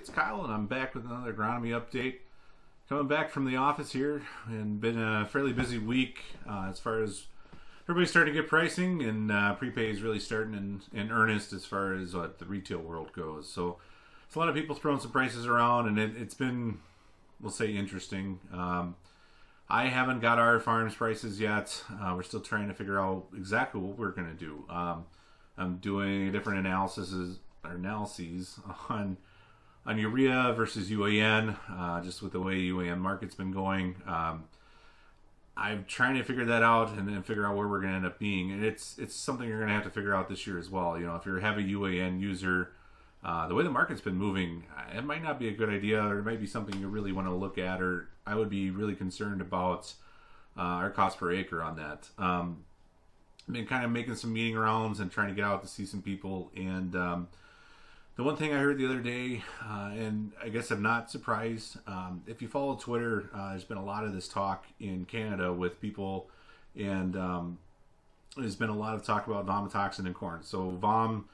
it's Kyle, and I'm back with another agronomy update. Coming back from the office here, and been a fairly busy week as far as everybody's starting to get pricing, and prepay is really starting in earnest as far as what the retail world goes. So it's a lot of people throwing some prices around, and it's been, we'll say, interesting. I haven't got our farms prices yet. We're still trying to figure out exactly what we're going to do. I'm doing different analyses on urea versus UAN, just with the way UAN market's been going. I'm trying to figure that out and then figure out where we're going to end up being. And it's something you're going to have to figure out this year as well. You know, if you're a heavy UAN user, the way the market's been moving, it might not be a good idea, or it might be something you really want to look at, or I would be really concerned about our cost per acre on that. I've been kind of making some meeting rounds and trying to get out to see some people, and the one thing I heard the other day, and I guess I'm not surprised, if you follow Twitter, there's been a lot of this talk in Canada with people, and there's been a lot of talk about vomitoxin in corn. So VOM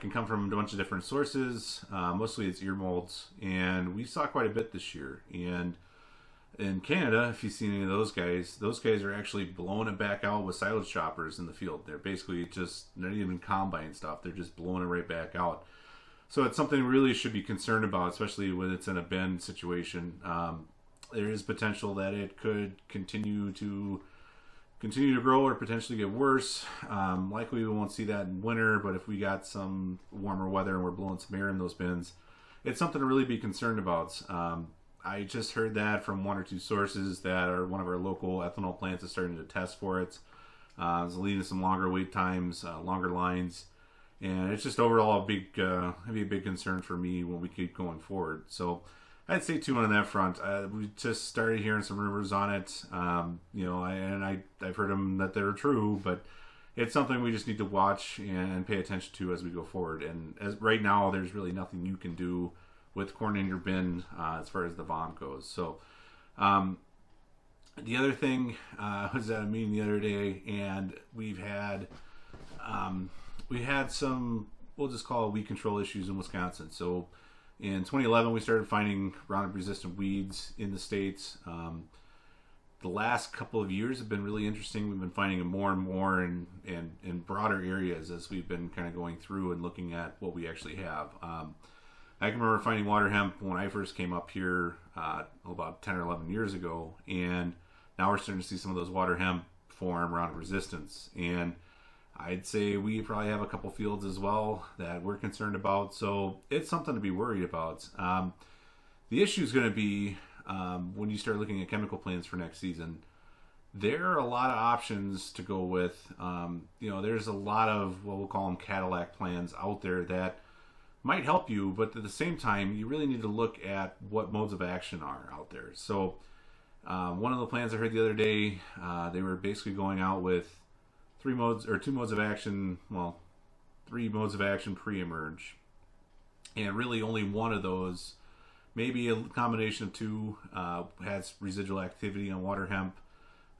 can come from a bunch of different sources. Mostly it's ear molds, and we saw quite a bit this year. And in Canada, if you've seen any of those guys are actually blowing it back out with silage choppers in the field. They're basically just not even combine stuff. They're just blowing it right back out. So it's something we really should be concerned about, especially when it's in a bend situation. There is potential that it could continue to grow or potentially get worse. Likely we won't see that in winter, but if we got some warmer weather and we're blowing some air in those bins, it's something to really be concerned about. I just heard that from one or two sources that are one of our local ethanol plants is starting to test for it. It's leading to some longer wait times, longer lines, and it's just overall maybe a big concern for me when we keep going forward. So I'd say too on that front. We just started hearing some rumors on it, I've heard them that they're true, but it's something we just need to watch and pay attention to as we go forward. And as right now, there's really nothing you can do with corn in your bin as far as the VOM goes. So the other thing was at a meeting the other day, and we had some, we'll just call it weed control issues in Wisconsin. So in 2011, we started finding Roundup-resistant weeds in the states. The last couple of years have been really interesting. We've been finding it more and more in broader areas as we've been kind of going through and looking at what we actually have. I can remember finding water hemp when I first came up here about 10 or 11 years ago, and now we're starting to see some of those water hemp form Roundup resistance. And I'd say we probably have a couple fields as well that we're concerned about, so it's something to be worried about. The issue is going to be when you start looking at chemical plans for next season. There are a lot of options to go with. There's a lot of what we'll call them Cadillac plans out there that might help you, but at the same time, you really need to look at what modes of action are out there. So one of the plans I heard the other day, they were basically going out with three modes of action pre-emerge, and really only one of those, maybe a combination of two, has residual activity on water hemp.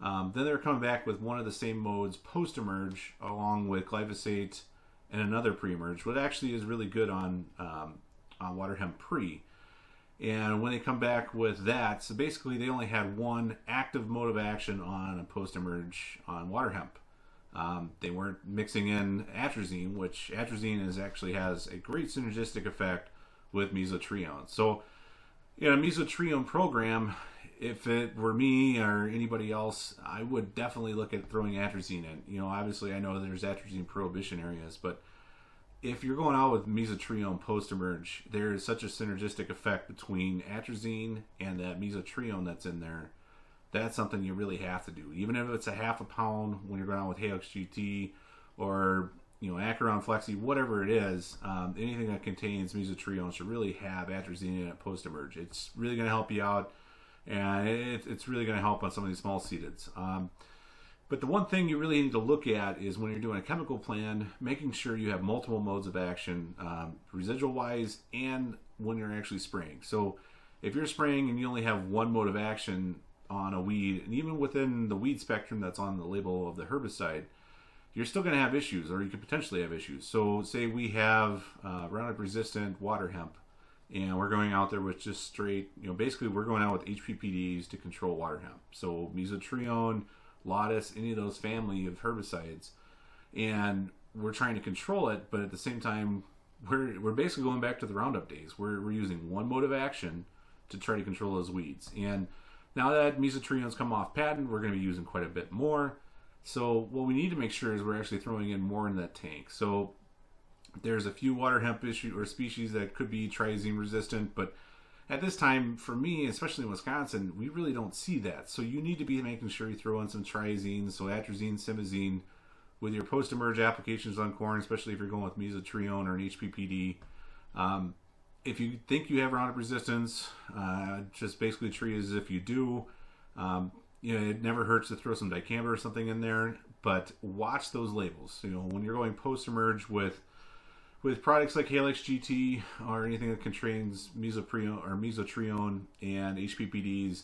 Then they're coming back with one of the same modes post-emerge, along with glyphosate and another pre-emerge, what actually is really good on water hemp pre. And when they come back with that, so basically they only had one active mode of action on a post-emerge on water hemp. They weren't mixing in atrazine, which atrazine actually has a great synergistic effect with mesotrione. So, a mesotrione program, if it were me or anybody else, I would definitely look at throwing atrazine in. Obviously I know there's atrazine prohibition areas, but if you're going out with mesotrione post-emerge, there is such a synergistic effect between atrazine and that mesotrione that's in there. That's something you really have to do. Even if it's a half a pound when you're going out with Halex GT or acre on Flexi, whatever it is, anything that contains mesotrione should really have atrazine in it post-emerge. It's really going to help you out, and it's really going to help on some of these small seededs. But the one thing you really need to look at is when you're doing a chemical plan, making sure you have multiple modes of action, residual-wise, and when you're actually spraying. So if you're spraying and you only have one mode of action on a weed, and even within the weed spectrum that's on the label of the herbicide, you're still going to have issues, or you could potentially have issues. So say we have Roundup resistant water hemp and we're going out there with just straight, basically we're going out with HPPDs to control water hemp. So mesotrione, Laudis, any of those family of herbicides, and we're trying to control it, but at the same time, we're basically going back to the Roundup days. We're using one mode of action to try to control those weeds. And now that mesotrione's come off patent, we're going to be using quite a bit more. So what we need to make sure is we're actually throwing in more in that tank. So there's a few water hemp species that could be triazine resistant, but at this time, for me, especially in Wisconsin, we really don't see that. So you need to be making sure you throw in some triazine, so atrazine, simazine, with your post-emerge applications on corn, especially if you're going with mesotrione or an HPPD. If you think you have Roundup resistance, just basically treat it as if you do. It never hurts to throw some dicamba or something in there, but watch those labels. When you're going post-emerge with products like Halix GT or anything that contains mesotrione and HPPDs,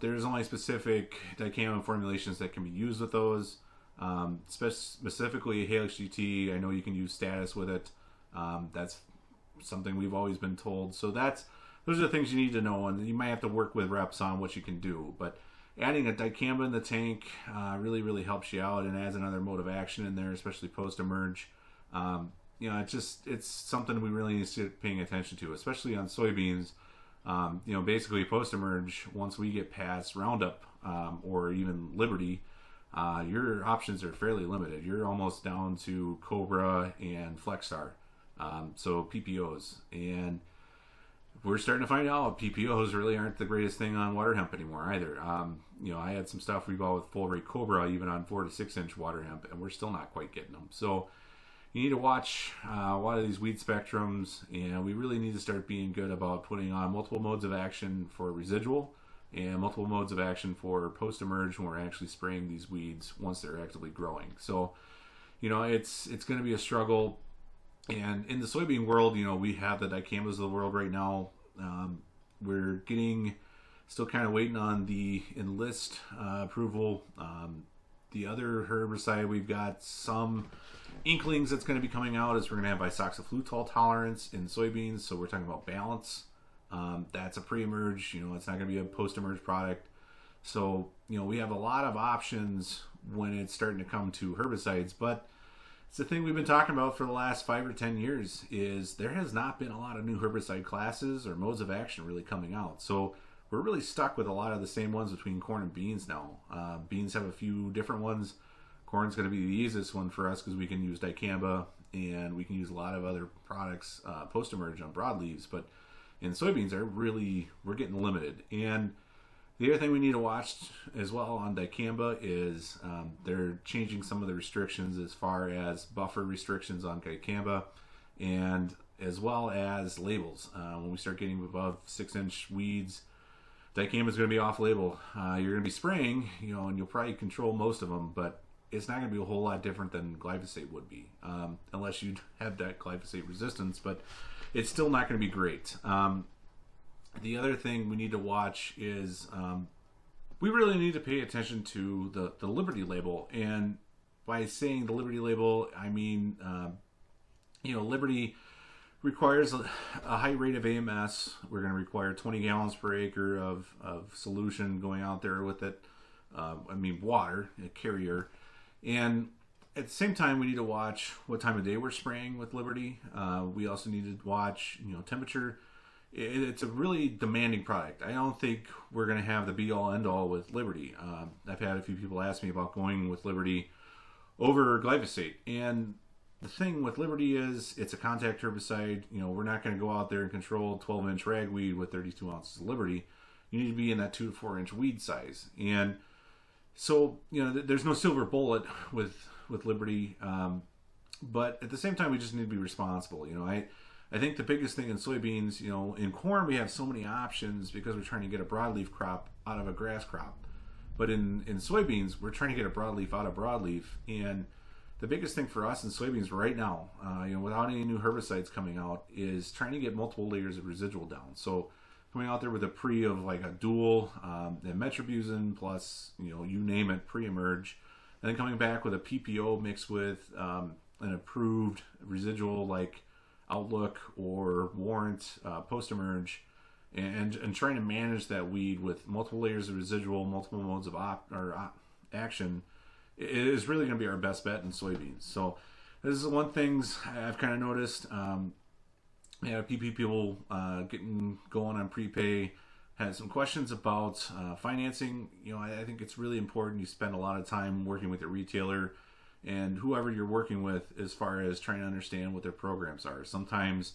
there's only specific dicamba formulations that can be used with those. Specifically Halix GT, I know you can use status with it. That's something we've always been told. So those are the things you need to know, and you might have to work with reps on what you can do. But adding a dicamba in the tank really, really helps you out and adds another mode of action in there, especially post-emerge. It's something we really need to start paying attention to, especially on soybeans. Basically post-emerge, once we get past Roundup or even Liberty, your options are fairly limited. You're almost down to Cobra and Flexstar, so PPOs. And we're starting to find out PPOs really aren't the greatest thing on water hemp anymore either. I had some stuff we bought with full rate Cobra even on 4 to 6 inch water hemp, and we're still not quite getting them. So you need to watch a lot of these weed spectrums, and we really need to start being good about putting on multiple modes of action for residual and multiple modes of action for post-emerge when we're actually spraying these weeds once they're actively growing. So, it's going to be a struggle. And in the soybean world, we have the dicambas of the world right now. We're still kind of waiting on the Enlist approval. The other herbicide we've got some inklings that's going to be coming out is we're going to have isoxaflutol tolerance in soybeans. So we're talking about balance. That's a pre-emerge, it's not going to be a post-emerge product. So, we have a lot of options when it's starting to come to herbicides, but it's the thing we've been talking about for the last 5 or 10 years is there has not been a lot of new herbicide classes or modes of action really coming out. So we're really stuck with a lot of the same ones between corn and beans now. Beans have a few different ones. Corn's going to be the easiest one for us because we can use dicamba and we can use a lot of other products post-emerge on broadleaves, but in soybeans, we're getting limited. And the other thing we need to watch as well on dicamba is they're changing some of the restrictions as far as buffer restrictions on dicamba, and as well as labels. When we start getting above 6 inch weeds, dicamba is going to be off label. You're going to be spraying, and you'll probably control most of them, but it's not going to be a whole lot different than glyphosate would be, unless you have that glyphosate resistance. But it's still not going to be great. The other thing we need to watch is we really need to pay attention to the Liberty label. And by saying the Liberty label, I mean, Liberty requires a high rate of AMS. We're going to require 20 gallons per acre of solution going out there with it. Water, a carrier. And at the same time, we need to watch what time of day we're spraying with Liberty. We also need to watch, temperature. It's a really demanding product. I don't think we're going to have the be-all, end-all with Liberty. I've had a few people ask me about going with Liberty over glyphosate. And the thing with Liberty is it's a contact herbicide. We're not going to go out there and control 12-inch ragweed with 32 ounces of Liberty. You need to be in that 2 to 4 inch weed size. And so, there's no silver bullet with Liberty, but at the same time, we just need to be responsible. I think the biggest thing in soybeans, in corn, we have so many options because we're trying to get a broadleaf crop out of a grass crop. But in soybeans, we're trying to get a broadleaf out of broadleaf. And the biggest thing for us in soybeans right now, without any new herbicides coming out, is trying to get multiple layers of residual down. So coming out there with a pre of like a dual, and metribuzin plus, you name it, pre-emerge. And then coming back with a PPO mixed with an approved residual like Outlook or Warrant, Postemerge, and trying to manage that weed with multiple layers of residual, multiple modes of action, it is really going to be our best bet in soybeans. So this is one things I've kind of noticed. People getting going on prepay. Had some questions about financing. I think it's really important you spend a lot of time working with your retailer and whoever you're working with as far as trying to understand what their programs are. Sometimes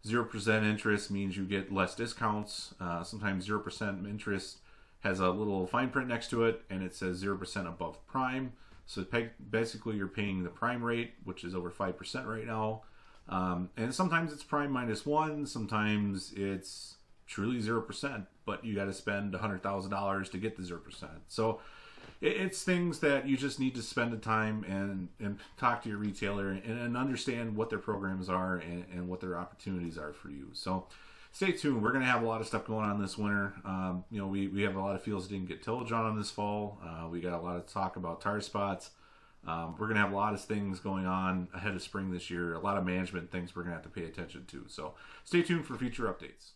0% interest means you get less discounts. Sometimes 0% interest has a little fine print next to it and it says 0% above prime. So basically you're paying the prime rate, which is over 5% right now. And sometimes it's prime -1, sometimes it's truly 0%, but you got to spend $100,000 to get the 0%. So it's things that you just need to spend the time and talk to your retailer and understand what their programs are and what their opportunities are for you. So stay tuned. We're going to have a lot of stuff going on this winter. We have a lot of fields that didn't get tillage on this fall. We got a lot of talk about tar spots. We're going to have a lot of things going on ahead of spring this year, a lot of management things we're going to have to pay attention to. So stay tuned for future updates.